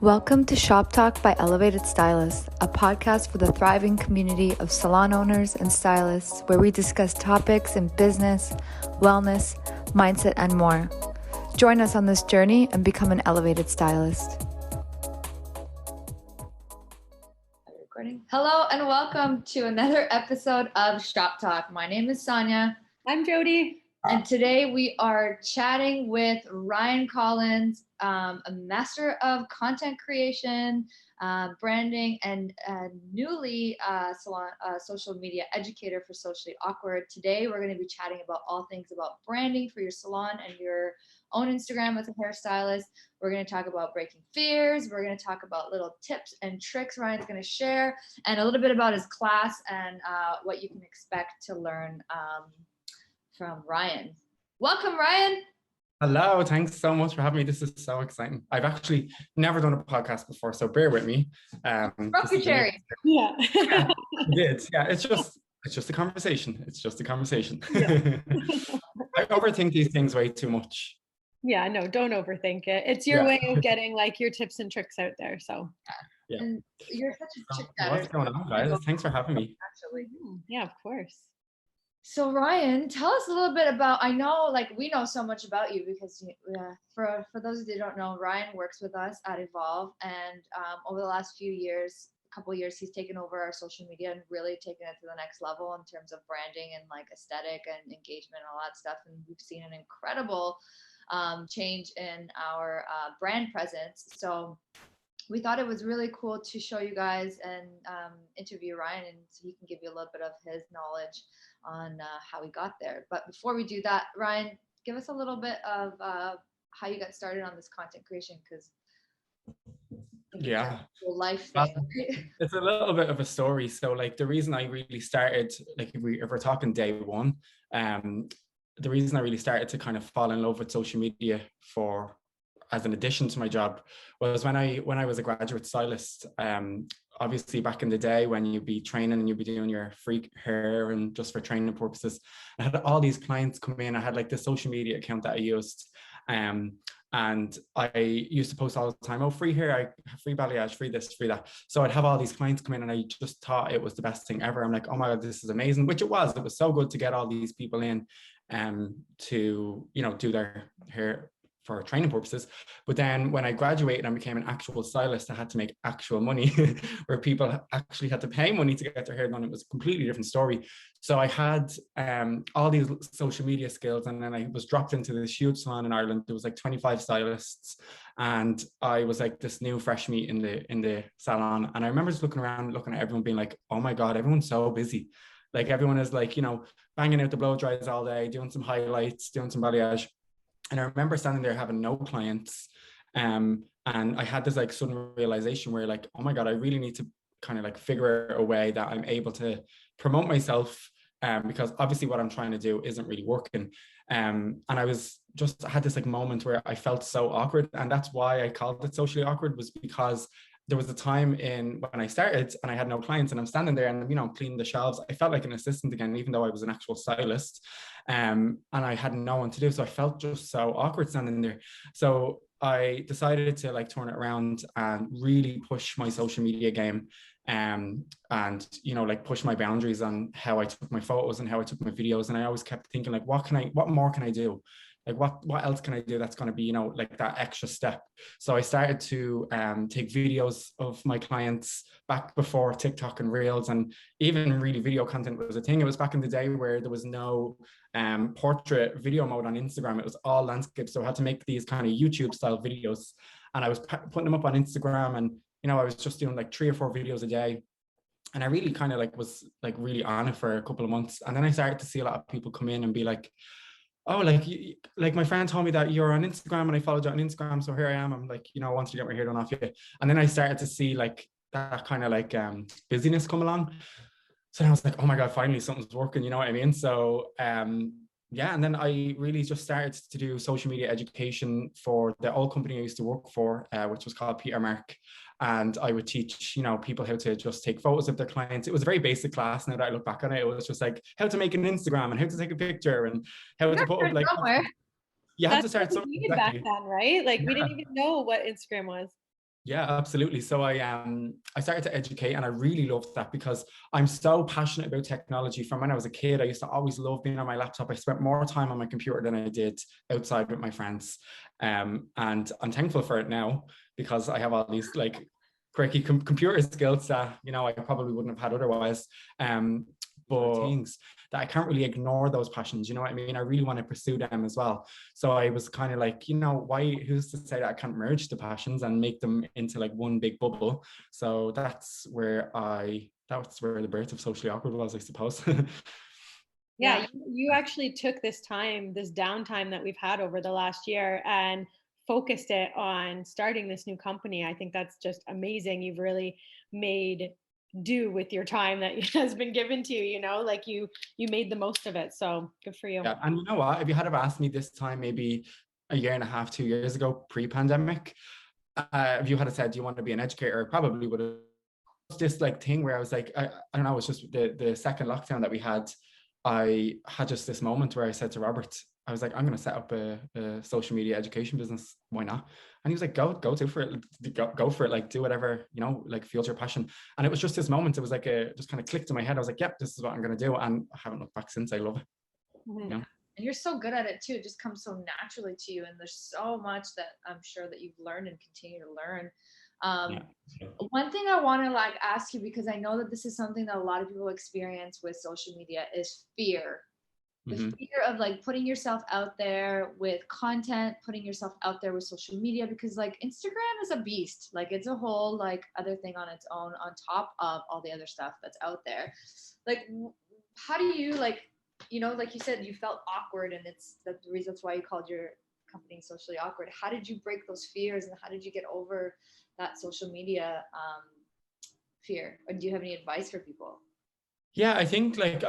Welcome to Shop Talk by Elevated Stylist, a podcast for the thriving community of salon owners and stylists where we discuss topics in business, wellness, mindset, and more. Join us on this journey and become an elevated stylist. Hello and welcome to another episode of Shop Talk. My name is Sonia. I'm Jody. And today we are chatting with Ryan Collins, a master of content creation, branding, and newly social media educator for Socially Awkward. Today we're going to be chatting about all things about branding for your salon and your own Instagram as a hairstylist. We're going to talk about breaking fears. We're going to talk about little tips and tricks Ryan's going to share, and a little bit about his class and what you can expect to learn from Ryan. Welcome, Ryan. Hello, thanks so much for having me. This is so exciting. I've actually never done a podcast before, so bear with me. Rough your cherry. Yeah. Yeah, it's just a conversation. It's just a conversation. Yeah. I overthink these things way too much. Yeah, no, don't overthink it. It's your way of getting like your tips and tricks out there. So yeah. And you're such a chick. What's going on, guys? Thanks for having me. Actually. Yeah, of course. So Ryan, tell us a little bit about, I know like we know so much about you because for those of you who don't know, Ryan works with us at Evolve, and over the last couple of years, he's taken over our social media and really taken it to the next level in terms of branding and like aesthetic and engagement and all that stuff. And we've seen an incredible change in our brand presence. So we thought it was really cool to show you guys and interview Ryan, and so he can give you a little bit of his knowledge on how we got there. But before we do that, Ryan, give us a little bit of how you got started on this content creation, because life thing. It's a little bit of a story. So like the reason I really started, like if we're talking day one, the reason I really started to kind of fall in love with social media as an addition to my job was when I was a graduate stylist. Obviously back in the day when you'd be training and you'd be doing your free hair and just for training purposes, I had all these clients come in. I had like the social media account that I used, and I used to post all the time, oh, free hair, I have free balayage, free this, free that. So I'd have all these clients come in and I just thought it was the best thing ever. I'm like, oh my God, this is amazing, which it was so good to get all these people in to, do their hair for training purposes. But then when I graduated and became an actual stylist, I had to make actual money where people actually had to pay money to get their hair done. It was a completely different story. So I had all these social media skills, and then I was dropped into this huge salon in Ireland. There was like 25 stylists, and I was like this new fresh meat in the salon. And I remember just looking around, looking at everyone being like, oh my God, everyone's so busy. Like everyone is like, banging out the blow dries all day, doing some highlights, doing some balayage. And I remember standing there having no clients. And I had this like sudden realization where like, oh my God, I really need to kind of like figure a way that I'm able to promote myself, because obviously what I'm trying to do isn't really working. And I had this like moment where I felt so awkward. And that's why I called it Socially Awkward, was because there was a time when I started and I had no clients, and I'm standing there and I'm cleaning the shelves. I felt like an assistant again, even though I was an actual stylist, and I had no one to do. So I felt just so awkward standing there. So I decided to like turn it around and really push my social media game, and like push my boundaries on how I took my photos and how I took my videos. And I always kept thinking like, what more can I do? Like what else can I do that's going to be, like that extra step. So I started to take videos of my clients back before TikTok and Reels, and even really video content was a thing. It was back in the day where there was no portrait video mode on Instagram. It was all landscape. So I had to make these kind of YouTube style videos, and I was putting them up on Instagram, and, I was just doing like 3 or 4 videos a day. And I really kind of like was like really on it for a couple of months. And then I started to see a lot of people come in and be like, oh, like my friend told me that you're on Instagram, and I followed you on Instagram, so here I am. I'm like, I want to get my hair done off you. And then I started to see like that kind of like busyness come along. So I was like, oh my God, finally something's working, you know what I mean? So and then I really just started to do social media education for the old company I used to work for, which was called Peter Mark. And I would teach, people how to just take photos of their clients. It was a very basic class. Now that I look back on it, it was just like how to make an Instagram and how to take a picture and how to put up like. Somewhere. You had to start somewhere. Back then, right? Like we didn't even know what Instagram was. Yeah, absolutely. So I started to educate, and I really loved that because I'm so passionate about technology. From when I was a kid, I used to always love being on my laptop. I spent more time on my computer than I did outside with my friends. And I'm thankful for it now because I have all these like quirky computer skills that, you know, I probably wouldn't have had otherwise. But things that I can't really ignore those passions, you know what I mean? I really want to pursue them as well. So I was kind of like, you know, who's to say that I can't merge the passions and make them into like one big bubble? So that's where the birth of Socially Awkward was, I suppose. Yeah, you actually took this time, this downtime that we've had over the last year, and focused it on starting this new company. I think that's just amazing. You've really made do with your time that has been given to you, you know, like you made the most of it. So good for you. Yeah, and you know what? If you had have asked me this time, maybe a year and a half, 2 years ago, pre-pandemic, if you had said, "Do you want to be an educator?" I probably would have. This like thing where I was like, I don't know, it's just the second lockdown that we had. I had just this moment where I said to Robert, I was like, I'm going to set up a social media education business. Why not? And he was like, go for it, go for it, like do whatever, you know, like feels your passion. And it was just this moment. It was like just kind of clicked in my head. I was like, yep, this is what I'm going to do. And I haven't looked back since. I love it. Mhm. You know? And you're so good at it too. It just comes so naturally to you. And there's so much that I'm sure that you've learned and continue to learn. Yeah. One thing I want to like ask you, because I know that this is something that a lot of people experience with social media, is fear. The fear of like putting yourself out there with content, putting yourself out there with social media, because like Instagram is a beast. Like it's a whole like other thing on its own, on top of all the other stuff that's out there. Like, how do you like, you know, like you said, you felt awkward, and it's the reason that's why you called your company Socially Awkward. How did you break those fears, and how did you get over that social media fear? Or do you have any advice for people? Yeah, I think like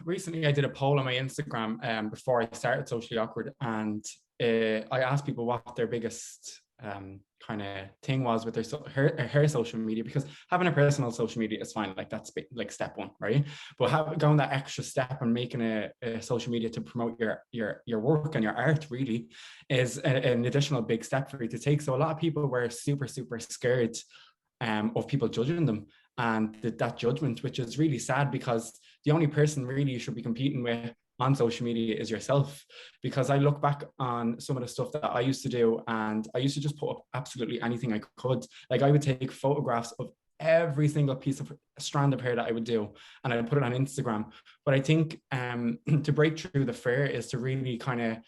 recently I did a poll on my Instagram before I started Socially Awkward, and I asked people what their biggest kind of thing was with her social media, because having a personal social media is fine, like that's like step one, right? But going that extra step and making a social media to promote your work and your art really is an additional big step for you to take. So a lot of people were super scared of people judging them, and that judgment, which is really sad, because the only person really you should be competing with on social media is yourself. Because I look back on some of the stuff that I used to do, and I used to just put up absolutely anything I could. Like I would take photographs of every single piece of strand of hair that I would do, and I'd put it on Instagram. But I think to break through the fear is to really kind of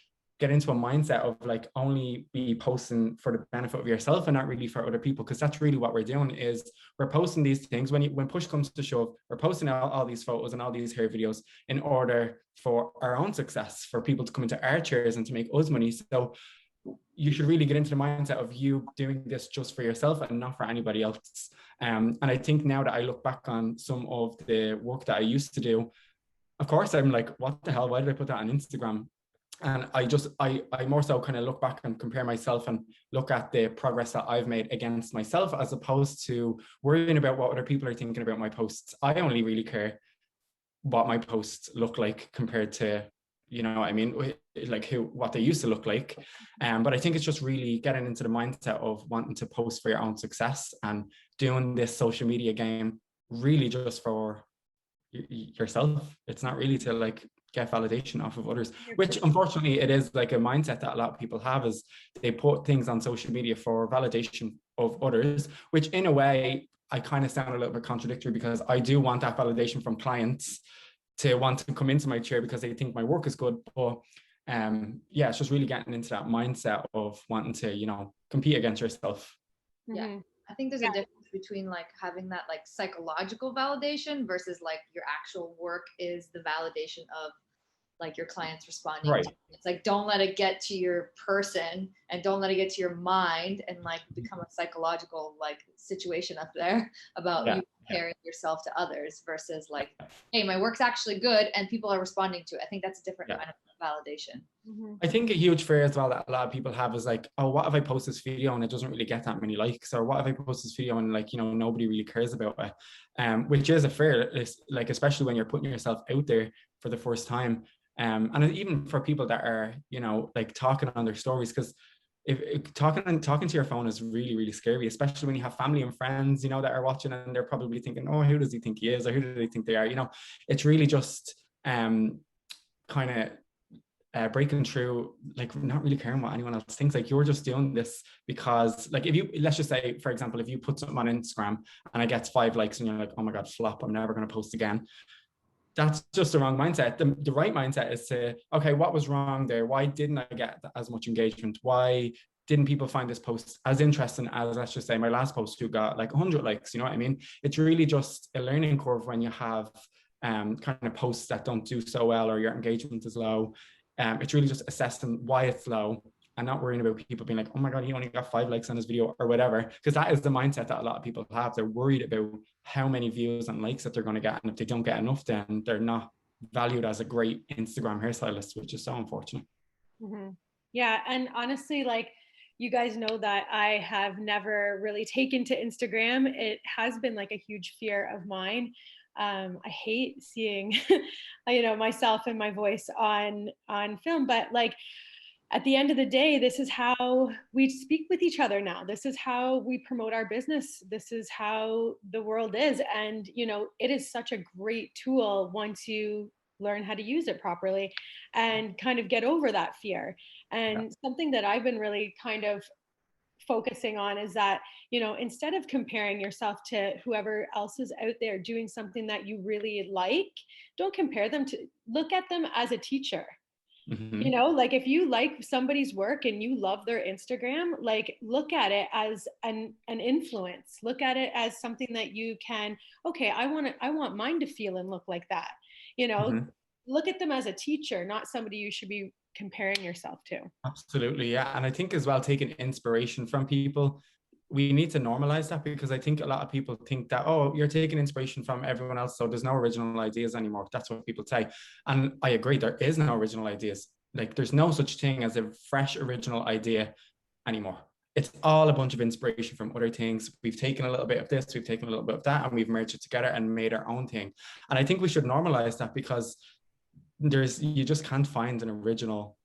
get into a mindset of like only be posting for the benefit of yourself and not really for other people, because that's really what we're doing. Is we're posting these things when push comes to shove, we're posting all these photos and all these hair videos in order for our own success, for people to come into our chairs and to make us money. So you should really get into the mindset of you doing this just for yourself and not for anybody else. And I think now that I look back on some of the work that I used to do, of course I'm like, what the hell, why did I put that on Instagram? And I more so kind of look back and compare myself and look at the progress that I've made against myself, as opposed to worrying about what other people are thinking about my posts. I only really care what my posts look like compared to, you know what I mean, like what they used to look like. But I think it's just really getting into the mindset of wanting to post for your own success and doing this social media game really just for yourself. It's not really to like get validation off of others, which unfortunately it is like a mindset that a lot of people have, is they put things on social media for validation of others, which in a way I kind of sound a little bit contradictory, because I do want that validation from clients to want to come into my chair because they think my work is good. But yeah, it's just really getting into that mindset of wanting to, you know, compete against yourself. Yeah. I think there's a difference between like having that like psychological validation versus like your actual work is the validation of like your clients responding Right. to. It's like, don't let it get to your person, and don't let it get to your mind and like become a psychological like situation up there about you comparing yourself to others versus like, hey, my work's actually good and people are responding to it. I think that's a different kind of validation. I think a huge fear as well that a lot of people have is like, oh, what if I post this video and it doesn't really get that many likes? Or what if I post this video and like, you know, nobody really cares about it? Which is a fear, like, especially when you're putting yourself out there for the first time. And even for people that are, you know, like talking on their stories, because if talking to your phone is really, really scary, especially when you have family and friends, you know, that are watching, and they're probably thinking, oh, who does he think he is, or who do they think they are? You know, it's really just kind of breaking through, like not really caring what anyone else thinks. Like you're just doing this because, like, if you, let's just say, for example, if you put something on Instagram and it gets 5 likes and you're like, oh my God, flop, I'm never going to post again. That's just the wrong mindset. The right mindset is to, okay, what was wrong there? Why didn't I get as much engagement? Why didn't people find this post as interesting as, let's just say, my last post who got like 100 likes? You know what I mean? It's really just a learning curve when you have kind of posts that don't do so well, or your engagement is low. It's really just assessing why it's low and not worrying about people being like, oh my God, he only got 5 likes on his video or whatever. Because that is the mindset that a lot of people have. They're worried about how many views and likes that they're going to get. And if they don't get enough, then they're not valued as a great Instagram hairstylist, which is so unfortunate. Mm-hmm. Yeah. And honestly, like, you guys know that I have never really taken to Instagram. It has been like a huge fear of mine. I hate seeing, you know, myself and my voice on film, but like, at the end of the day, this is how we speak with each other now. This is how we promote our business. This is how the world is. And, you know, it is such a great tool once you learn how to use it properly and kind of get over that fear. And something that I've been really kind of focusing on is that, you know, instead of comparing yourself to whoever else is out there doing something that you really like, don't compare them to, look at them as a teacher. Mm-hmm. You know, like if you like somebody's work and you love their Instagram, like look at it as an influence. Look at it as something that you can, okay, I want mine to feel and look like that. You know, Mm-hmm. look at them as a teacher, not somebody you should be comparing yourself to. Absolutely, yeah. And I think as well, taking inspiration from people, we need to normalize that, because I think a lot of people think that, oh, you're taking inspiration from everyone else, so there's no original ideas anymore. That's what people say. And I agree, there is no original ideas. Like there's no such thing as a fresh original idea anymore. It's all a bunch of inspiration from other things. We've taken a little bit of this, we've taken a little bit of that, and we've merged it together and made our own thing. And I think we should normalize that, because you just can't find an original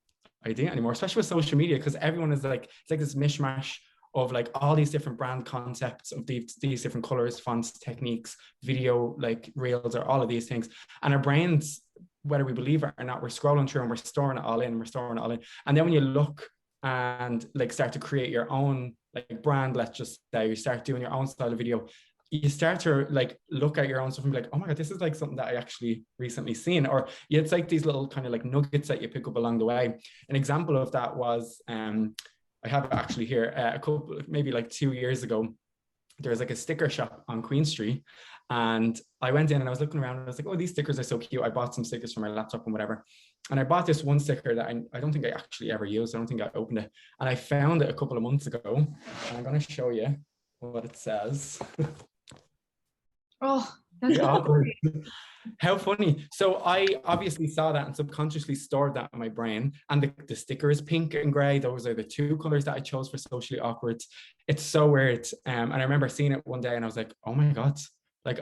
idea anymore, especially with social media, because everyone is like, it's like this mishmash of like all these different brand concepts of these different colors, fonts, techniques, video, like reels, or all of these things. And our brains, whether we believe it or not, we're scrolling through and we're storing it all in, and then when you look and like start to create your own like brand, let's just say you start doing your own style of video, you start to like look at your own stuff and be like, oh my God, this is like something that I actually recently seen. Or it's like these little kind of like nuggets that you pick up along the way. An example of that was, I have it actually here, a couple, maybe like 2 years ago, there was like a sticker shop on Queen Street. And I went in and I was looking around and I was like, oh, these stickers are so cute. I bought some stickers for my laptop and whatever. And I bought this one sticker that I don't think I actually ever used. I don't think I opened it. And I found it a couple of months ago. And I'm going to show you what it says. Oh, that's awkward. How funny. So I obviously saw that and subconsciously stored that in my brain. And the sticker is pink and gray. Those are the 2 colors that I chose for socially awkward. It's so weird. And I remember seeing it one day and I was like, oh my God, like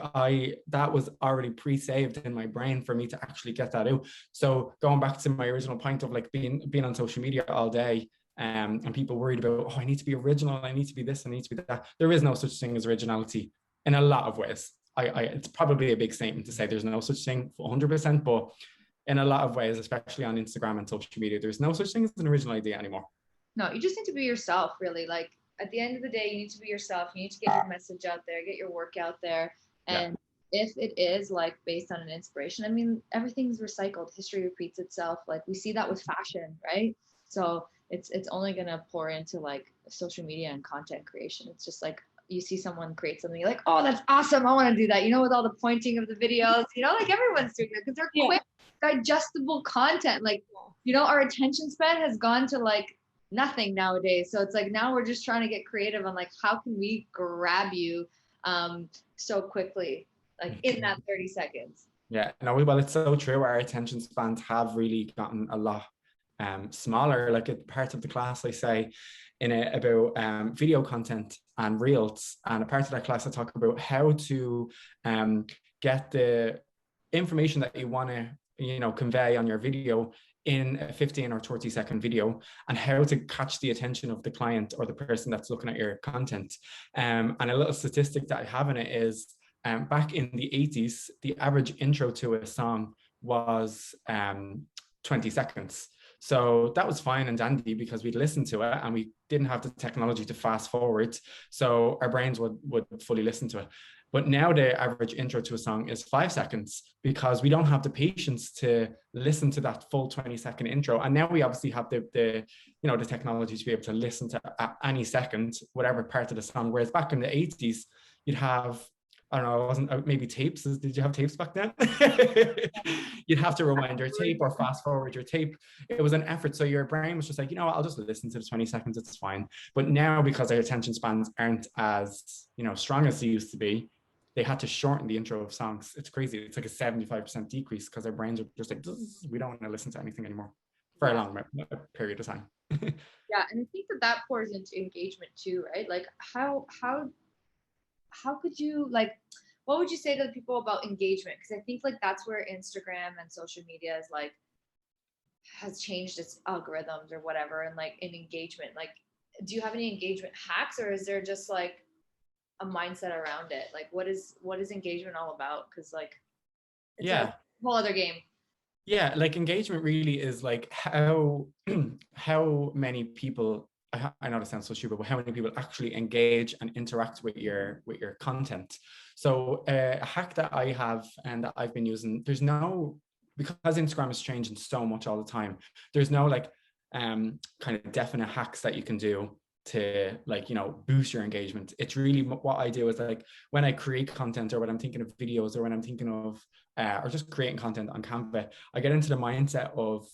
that was already pre-saved in my brain for me to actually get that out. So going back to my original point of like being on social media all day, and people worried about, oh, I need to be original, I need to be this, I need to be that. There is no such thing as originality in a lot of ways. It's probably a big statement to say there's no such thing for 100%, but in a lot of ways, especially on Instagram and social media, there's no such thing as an original idea anymore. No, you just need to be yourself, really. Like at the end of the day, you need to be yourself. You need to get your message out there, get your work out there. And if it is like based on an inspiration, I mean, everything's recycled. History repeats itself. Like we see that with fashion, right? So it's only gonna pour into like social media and content creation. It's just like, you see someone create something, you're like, oh, that's awesome, I want to do that, you know, with all the pointing of the videos, you know, like everyone's doing it because they're quick, digestible content. Like, you know, our attention span has gone to like nothing nowadays. So it's like now we're just trying to get creative on like, how can we grab you so quickly, like in that 30 seconds. Yeah, no, well, it's so true. Our attention spans have really gotten a lot smaller. Like at part of the class, I say about video content and reels, and a part of that class I talk about how to get the information that you want to, you know, convey on your video in a 15 or 30-second video, and how to catch the attention of the client or the person that's looking at your content. And a little statistic that I have in it is, back in the 80s, the average intro to a song was 20 seconds. So that was fine and dandy because we'd listen to it and we didn't have the technology to fast forward. So our brains would fully listen to it. But now the average intro to a song is 5 seconds because we don't have the patience to listen to that full 20-second intro. And now we obviously have the technology to be able to listen to at any second, whatever part of the song. Whereas back in the 80s, you'd have, I don't know, it wasn't maybe tapes. Did you have tapes back then? You'd have to rewind your tape or fast forward your tape. It was an effort. So your brain was just like, I'll just listen to the 20 seconds. It's fine. But now, because our attention spans aren't as, strong as they used to be, they had to shorten the intro of songs. It's crazy. It's like a 75% decrease because our brains are just like, we don't want to listen to anything anymore for a long period of time. Yeah, and I think that pours into engagement too, right? Like how could you, like, what would you say to the people about engagement? Because I think like that's where Instagram and social media is like has changed its algorithms or whatever, and like in engagement, like, do you have any engagement hacks, or is there just like a mindset around it? Like what is engagement all about? Because like it's a whole other game. Yeah, like engagement really is like how many people, I know this sounds so stupid, but how many people actually engage and interact with your content. So a hack that I have and that I've been using, because Instagram is changing so much all the time, there's no like kind of definite hacks that you can do to like, boost your engagement. It's really what I do is like when I create content or when I'm thinking of videos or when I'm thinking of or just creating content on Canva, I get into the mindset of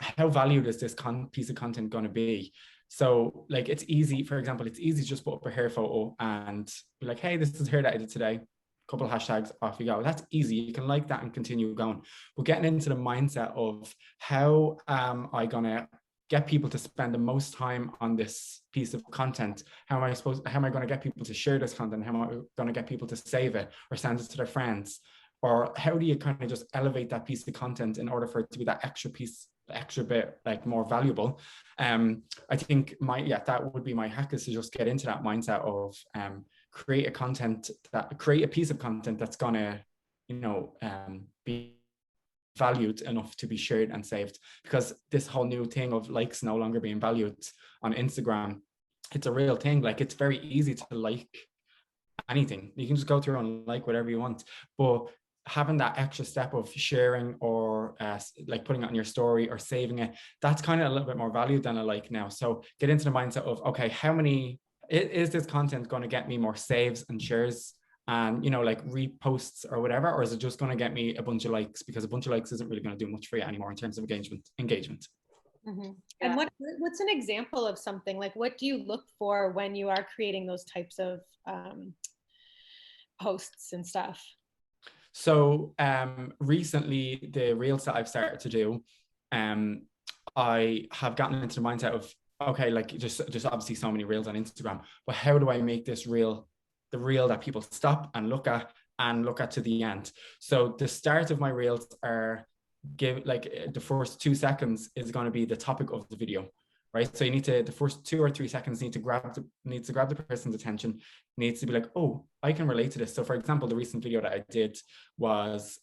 how valued is this piece of content going to be? So like it's easy, for example, it's easy to just put up a hair photo and be like, hey, this is hair that I did today. Couple of hashtags, off you go. That's easy. You can like that and continue going. But getting into the mindset of how am I going to get people to spend the most time on this piece of content? How am I going to get people to share this content? How am I going to get people to save it or send it to their friends? Or how do you kind of just elevate that piece of content in order for it to be that extra bit like more valuable? I think that would be my hack, is to just get into that mindset of create a piece of content that's gonna be valued enough to be shared and saved. Because this whole new thing of likes no longer being valued on Instagram, it's a real thing. Like it's very easy to like anything. You can just go through and like whatever you want, but having that extra step of sharing or like putting it on your story or saving it, that's kind of a little bit more valued than a like now. So get into the mindset of, okay, how many is this content going to get me more saves and shares and like reposts or whatever, or is it just going to get me a bunch of likes? Because a bunch of likes isn't really going to do much for you anymore in terms of engagement. Mm-hmm. Yeah. And what's an example of something like, what do you look for when you are creating those types of posts and stuff? So recently, the reels that I've started to do, I have gotten into the mindset of, okay, like just obviously so many reels on Instagram, but how do I make this reel the reel that people stop and look at to the end? So the start of my reels are the first 2 seconds is going to be the topic of the video, right? So you need to, the first 2 or 3 seconds need to grab the person's attention, needs to be like, oh, I can relate to this. So for example, the recent video that I did was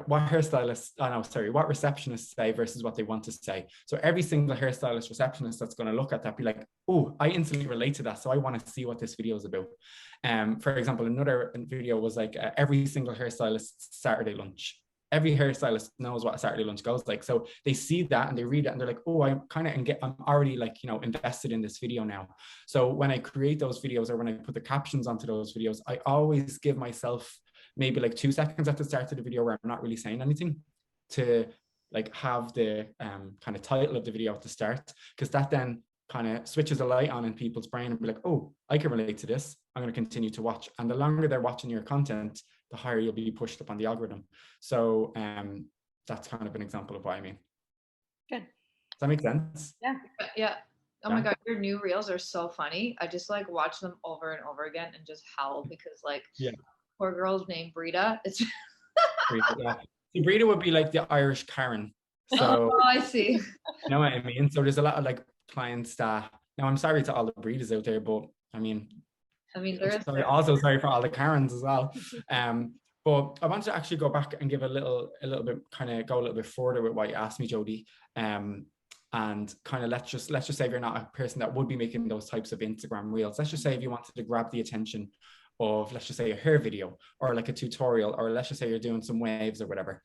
what receptionists say versus what they want to say. So every single hairstylist receptionist that's going to look at that be like, oh, I instantly relate to that, so I want to see what this video is about. For example, another video was like every single hairstylist's Saturday lunch. Every hairstylist knows what a Saturday lunch goes like. So they see that and they read it and they're like, oh, I'm already like, invested in this video now. So when I create those videos or when I put the captions onto those videos, I always give myself maybe like 2 seconds at the start of the video where I'm not really saying anything, to like have the kind of title of the video at the start, because that then kind of switches a light on in people's brain and be like, oh, I can relate to this. I'm going to continue to watch. And the longer they're watching your content, the higher you'll be pushed up on the algorithm. So that's kind of an example of what I mean. Good. Does that make sense? Yeah. Yeah. Oh my God, your new reels are so funny. I just like watch them over and over again and just howl because like poor girl's named Brita. It's yeah. Sabrina would be like the Irish Karen. So Oh, I see. you know what I mean? So there's a lot of like clients that, now I'm sorry to all the breeders out there, but I mean, There also sorry for all the Karens as well. But I want to actually go back and give a little bit, kind of go a little bit further with what you asked me, Jodie. And kind of let's just say if you're not a person that would be making those types of Instagram reels, let's just say if you wanted to grab the attention of, let's just say, a hair video or like a tutorial, or let's just say you're doing some waves or whatever.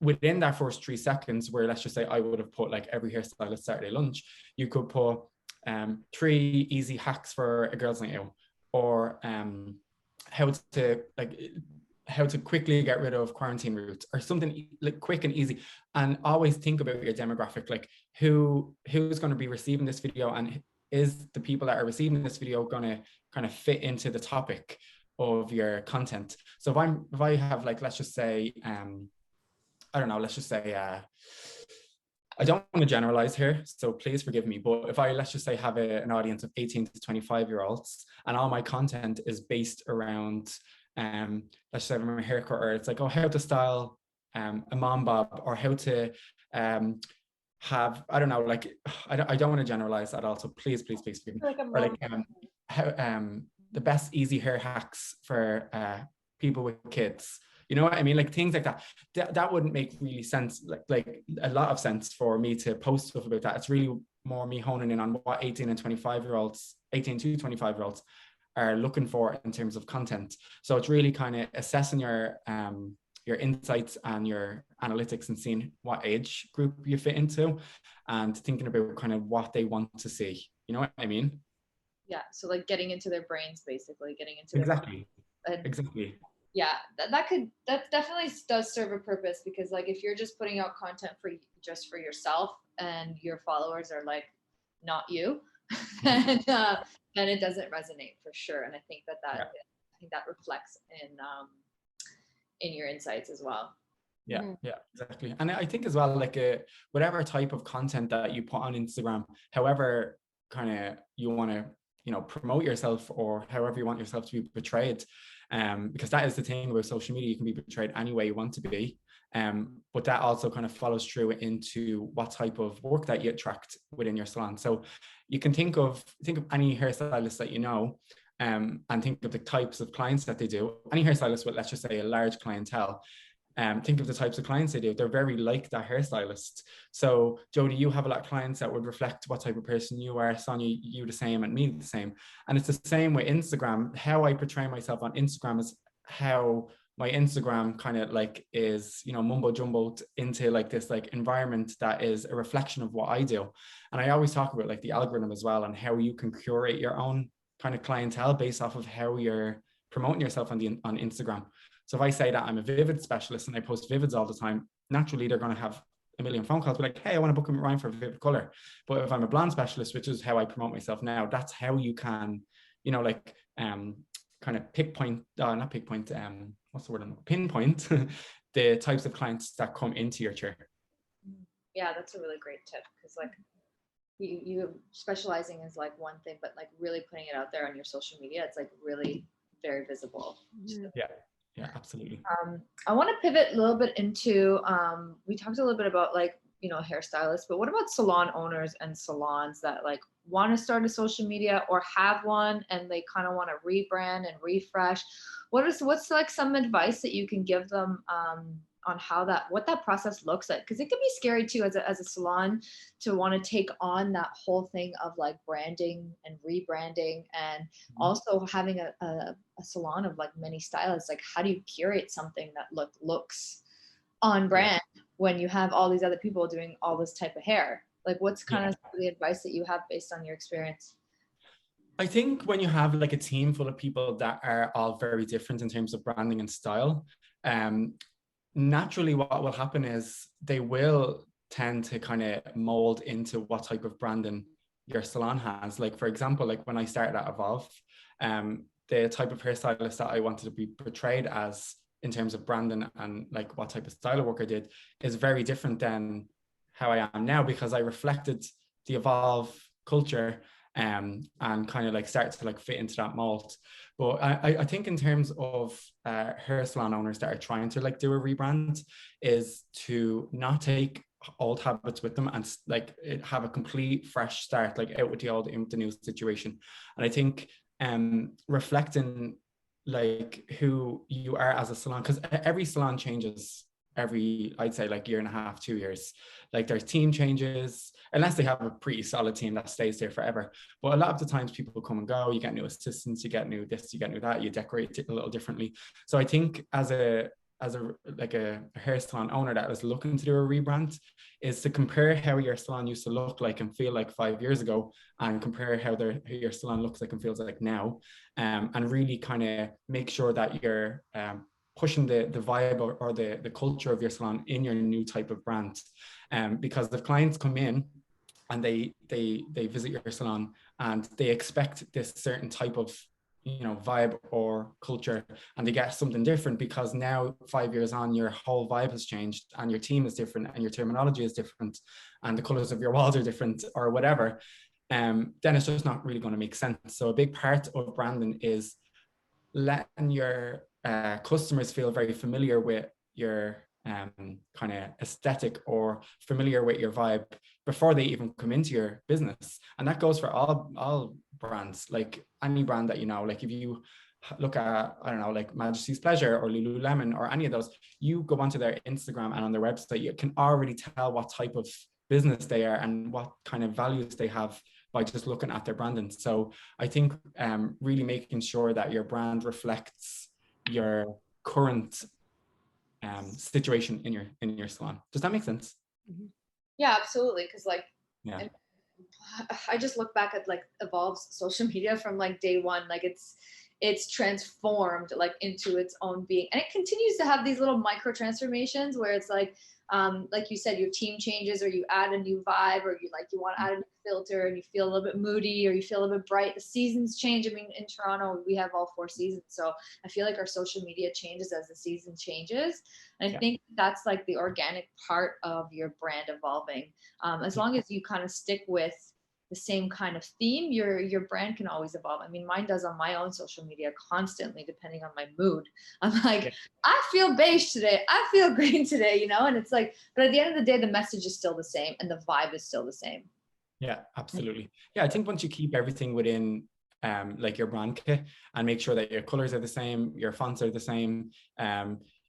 Within that first 3 seconds, where let's just say I would have put like every hairstylist Saturday lunch, you could put 3 easy hacks for a girls' night out, or how to quickly get rid of quarantine routes, or something like quick and easy. And always think about your demographic, like who's going to be receiving this video, and is the people that are receiving this video going to kind of fit into the topic of your content. So if I have, like, let's just say I don't know, let's just say I don't want to generalize here, so please forgive me, but if I, let's just say, have an audience of 18 to 25-year-olds, and all my content is based around, let's say I'm a haircut, or it's like, oh, how to style a mom bob, or how to have, I don't know, like, I don't want to generalize at all, so please forgive me. Like or like how, the best easy hair hacks for people with kids. You know what I mean? Like things like that. That wouldn't make really sense, like a lot of sense for me to post stuff about that. It's really more me honing in on what 18 to 25-year-olds are looking for in terms of content. So it's really kind of assessing your insights and your analytics, and seeing what age group you fit into, and thinking about kind of what they want to see. You know what I mean? Yeah. So like getting into their brains, basically getting into exactly. Exactly. Yeah, that definitely does serve a purpose, because like if you're just putting out content for just for yourself, and your followers are like not you, then it doesn't resonate for sure. And I think that reflects in your insights as well. Yeah, exactly. And I think as well, like whatever type of content that you put on Instagram, however kind of you want to, promote yourself, or however you want yourself to be portrayed, because that is the thing about social media, you can be portrayed any way you want to be, but that also kind of follows through into what type of work that you attract within your salon. So you can think of any hairstylist that you know, and think of the types of clients that they do. Any hairstylist with, let's just say, a large clientele, think of the types of clients they do. They're very like that hairstylist. So Jodie, you have a lot of clients that would reflect what type of person you are. Sonia, you the same, and me the same. And it's the same with Instagram. How I portray myself on Instagram is how my Instagram kind of like is, mumbo jumbo into like this like environment that is a reflection of what I do. And I always talk about like the algorithm as well, and how you can curate your own kind of clientele based off of how you're promoting yourself on Instagram. So if I say that I'm a Vivid specialist and I post Vivids all the time, naturally they're going to have a million phone calls, be like, hey, I want to book a Ryan for a Vivid color. But if I'm a blonde specialist, which is how I promote myself now, that's how you can, kind of pinpoint the types of clients that come into your chair. Yeah, that's a really great tip, because like you specializing is like one thing, but like really putting it out there on your social media, it's like really very visible. Yeah, absolutely. I want to pivot a little bit into, we talked a little bit about like, hairstylists, but what about salon owners and salons that like want to start a social media or have one, and they kind of want to rebrand and refresh? What's like some advice that you can give them on what that process looks like? Because it can be scary too as a salon to want to take on that whole thing of like branding and rebranding, and also having a salon of like many stylists. Like, how do you curate something that looks on brand when you have all these other people doing all this type of hair? Like, what's kind of the advice that you have based on your experience? I think when you have like a team full of people that are all very different in terms of branding and style, naturally what will happen is they will tend to kind of mold into what type of branding your salon has. Like, for example, like when I started at Evolve, the type of hairstylist that I wanted to be portrayed as in terms of branding and like what type of style work I did is very different than how I am now, because I reflected the Evolve culture and kind of like start to like fit into that mold. But I think in terms of hair salon owners that are trying to like do a rebrand, is to not take old habits with them and like have a complete fresh start, like out with the new situation. And I think reflecting like who you are as a salon, because every salon changes every, I'd say, like year and a half, 2 years. Like there's team changes, unless they have a pretty solid team that stays there forever. But a lot of the times people come and go, you get new assistants, you get new this, you get new that, you decorate it a little differently. So I think as a like a hair salon owner that is looking to do a rebrand, is to compare how your salon used to look like and feel like 5 years ago, and compare how your salon looks like and feels like now, and really kind of make sure that you're pushing the vibe or the culture of your salon in your new type of brand. Because if clients come in and they visit your salon and they expect this certain type of vibe or culture, and they get something different because now 5 years on your whole vibe has changed and your team is different and your terminology is different and the colors of your walls are different or whatever, then it's just not really going to make sense. So a big part of branding is letting your customers feel very familiar with your kind of aesthetic or familiar with your vibe before they even come into your business. And that goes for all brands, like any brand that like if you look at, I don't know, like Majesty's Pleasure or Lululemon or any of those, you go onto their Instagram and on their website, you can already tell what type of business they are and what kind of values they have by just looking at their branding. So I think really making sure that your brand reflects your current situation in your salon. Does that make sense? Yeah, absolutely. Because like, yeah, I just look back at like Evolve's social media from like day one, like it's transformed like into its own being, and it continues to have these little micro transformations where it's like you said, your team changes or you add a new vibe, or you want to add a new filter and you feel a little bit moody or you feel a little bit bright. The seasons change. I mean, in Toronto, we have all 4 seasons. So I feel like our social media changes as the season changes. And I think that's like the organic part of your brand evolving. As long as you kind of stick with the same kind of theme, your brand can always evolve. I mean, mine does on my own social media constantly, depending on my mood. I'm like, I feel beige today, I feel green today, and it's like, but at the end of the day, the message is still the same and the vibe is still the same. Yeah, absolutely. Yeah, I think once you keep everything within like your brand kit and make sure that your colors are the same, your fonts are the same,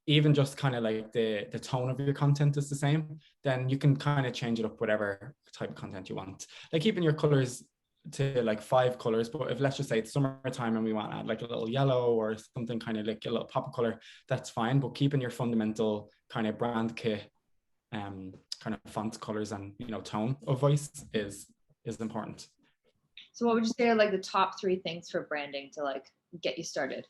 even just kind of like the tone of your content is the same, then you can kind of change it up whatever type of content you want. Like keeping your colors to like 5 colors, but if let's just say it's summertime and we want to add like a little yellow or something kind of like a little pop of color, that's fine. But keeping your fundamental kind of brand kit kind of font colors and tone of voice is important. So what would you say are like the top 3 things for branding to like get you started?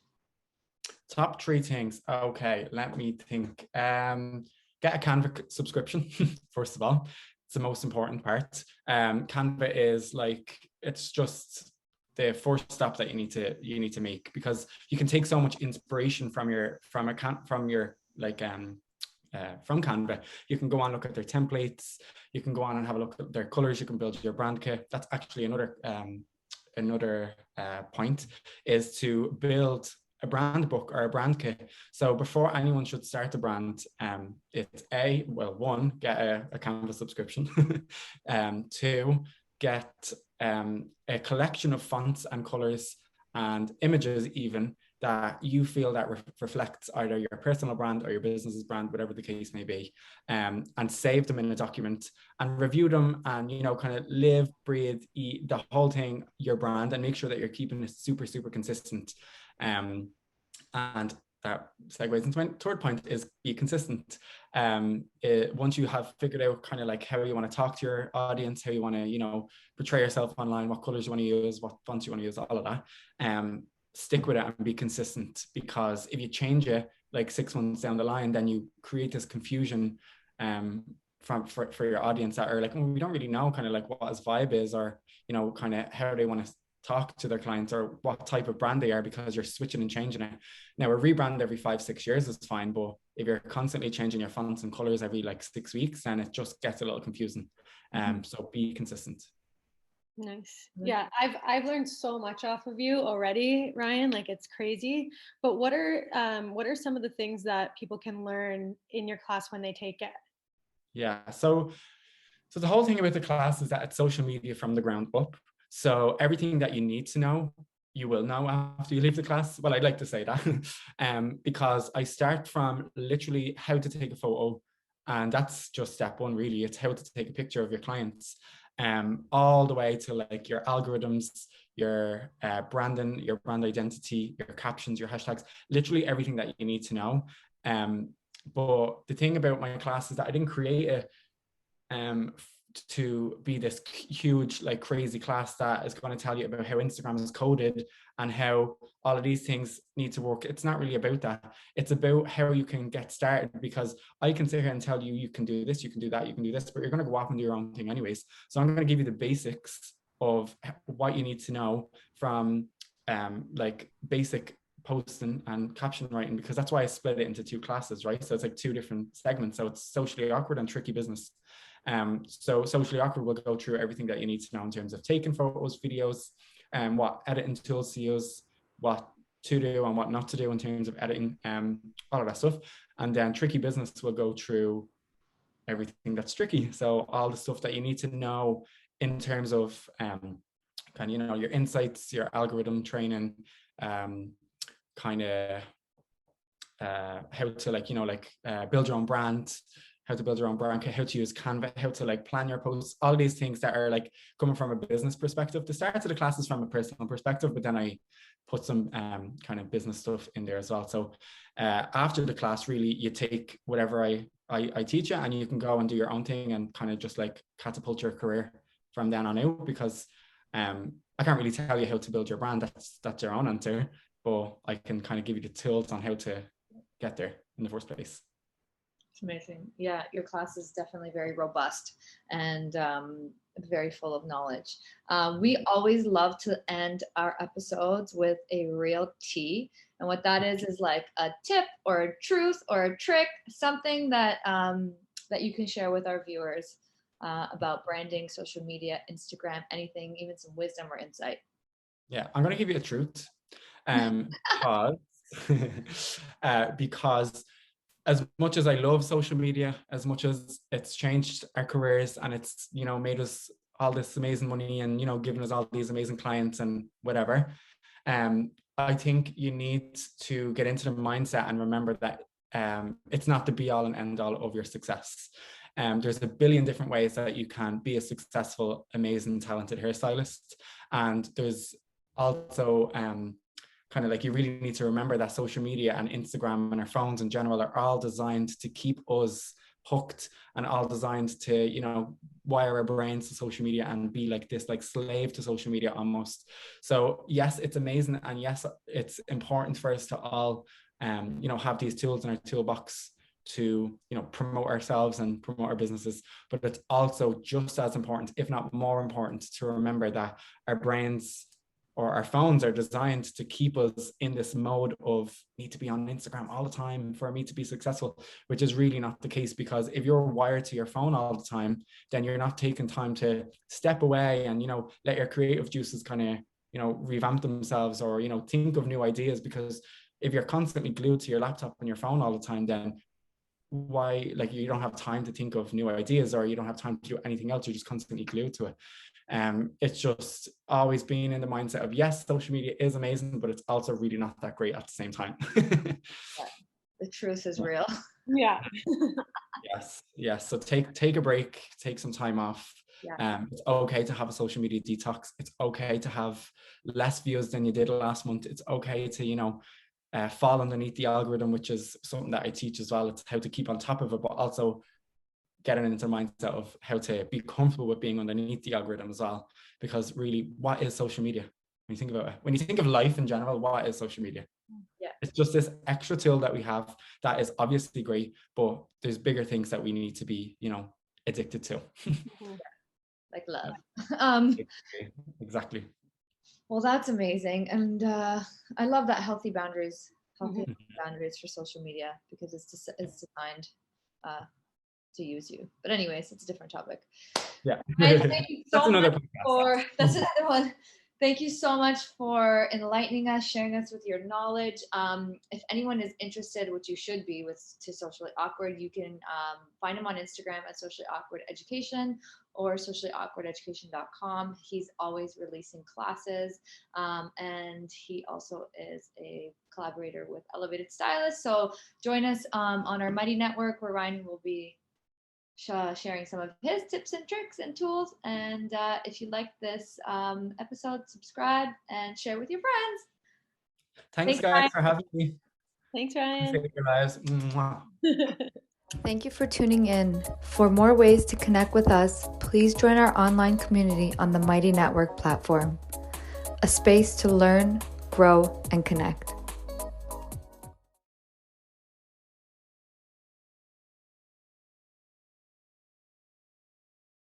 Top 3 things. Okay, let me think. Get a Canva subscription. First of all, it's the most important part. Canva is like, it's just the first step that you need to make, because you can take so much inspiration from Canva. You can go on, look at their templates, you can go on and have a look at their colors, you can build your brand kit. That's actually another point, is to build a brand book or a brand kit. So before anyone should start a brand, it's one, get a Canva subscription. 2, get a collection of fonts and colors and images even that you feel that reflects either your personal brand or your business's brand, whatever the case may be, and save them in a document and review them, and kind of live, breathe, eat the whole thing, your brand, and make sure that you're keeping it super, super consistent. And that segues into my 3rd point, is be consistent. Once you have figured out kind of like how you want to talk to your audience, how you want to portray yourself online, what colors you want to use, what fonts you want to use, all of that, stick with it and be consistent. Because if you change it like 6 months down the line, then you create this confusion for your audience that are like, we don't really know kind of like what his vibe is, or kind of how they want to talk to their clients or what type of brand they are, because you're switching and changing it. Now, a rebrand every 5-6 years is fine, but if you're constantly changing your fonts and colors every like 6 weeks, then it just gets a little confusing. So be consistent. Nice. Yeah, I've learned so much off of you already, Ryan. Like it's crazy. But what are some of the things that people can learn in your class when they take it? Yeah. So the whole thing about the class is that it's social media from the ground up. So everything that you need to know, you will know after you leave the class. Well, I'd like to say that, because I start from literally how to take a photo, and that's just step one. Really, it's how to take a picture of your clients, all the way to like your algorithms, your branding, your brand identity, your captions, your hashtags, literally everything that you need to know. But the thing about my class is that I didn't create it to be this huge, like crazy class that is going to tell you about how Instagram is coded and how all of these things need to work. It's not really about that. It's about how you can get started, because I can sit here and tell you, you can do this, you can do that, you can do this, but you're going to go off and do your own thing anyways. So I'm going to give you the basics of what you need to know from like basic posting and caption writing, because that's why I split it into two classes, right? So it's like two different segments. So it's socially awkward and tricky business. So socially awkward will go through everything that you need to know in terms of taking photos, videos, and what editing tools to use, what to do and what not to do in terms of editing, all of that stuff. And then tricky business will go through everything that's tricky. So all the stuff that you need to know in terms of kind of, you know, your insights, your algorithm training, kind of how to like, you know, like build your own brand, how to build your own brand, how to use Canva, how to like plan your posts, all these things that are like coming from a business perspective. The start of the class is from a personal perspective, but then I put some kind of business stuff in there as well. So after the class, really, you take whatever I teach you, and you can go and do your own thing and kind of just like catapult your career from then on out, because I can't really tell you how to build your brand. That's your own answer, but I can kind of give you the tools on how to get there in the first place. It's amazing. Yeah, your class is definitely very robust and very full of knowledge. We always love to end our episodes with a real tea. And what that is like a tip or a truth or a trick, something that that you can share with our viewers about branding, social media, Instagram, anything, even some wisdom or insight. Yeah, I'm going to give you a truth, because because as much as I love social media, as much as it's changed our careers and it's, you know, made us all this amazing money and, you know, given us all these amazing clients and whatever, I think you need to get into the mindset and remember that it's not the be all and end all of your success. There's a billion different ways that you can be a successful, amazing, talented hairstylist. And there's also kind of like, you really need to remember that social media and Instagram and our phones in general are all designed to keep us hooked, and all designed to, you know, wire our brains to social media and be like this, like slave to social media almost. So yes, it's amazing, and yes, it's important for us to all you know, have these tools in our toolbox to, you know, promote ourselves and promote our businesses. But it's also just as important, if not more important, to remember that our brains or our phones are designed to keep us in this mode of need to be on Instagram all the time for me to be successful, which is really not the case. Because if you're wired to your phone all the time, then you're not taking time to step away and, you know, let your creative juices kind of, you know, revamp themselves, or, you know, think of new ideas. Because if you're constantly glued to your laptop and your phone all the time, then why, like, you don't have time to think of new ideas, or you don't have time to do anything else. You're just constantly glued to it. It's just always being in the mindset of, yes, social media is amazing, but it's also really not that great at the same time. Yeah, the truth is real. Yeah. Yes. So take a break, take some time off. Yeah. It's okay to have a social media detox. It's okay to have less views than you did last month. It's okay to, you know, fall underneath the algorithm, which is something that I teach as well. It's how to keep on top of it, but also getting into the mindset of how to be comfortable with being underneath the algorithm as well. Because really, what is social media? When you think about it, when you think of life in general, what is social media? Yeah. It's just this extra tool that we have that is obviously great, but there's bigger things that we need to be, you know, addicted to. Like love. Exactly. Well, that's amazing. And I love that healthy boundaries Mhm. for social media, because it's designed use you. But anyways, it's a different topic. Yeah. Thank you so That's another much podcast. that's another one. Thank you so much for enlightening us, sharing us with your knowledge. If anyone is interested, which you should be, to Socially Awkward, you can find him on Instagram at Socially Awkward Education or sociallyawkwardeducation.com. He's always releasing classes, and he also is a collaborator with Elevated Stylist. So join us on our Mighty Network, where Ryan will be sharing some of his tips and tricks and tools. And if you like this episode, subscribe and share with your friends. Thanks guys, Ryan, for having me. Thanks, Ryan. Save your lives. Thank you for tuning in. For more ways to connect with us, please join our online community on the Mighty Network platform, a space to learn, grow, and connect.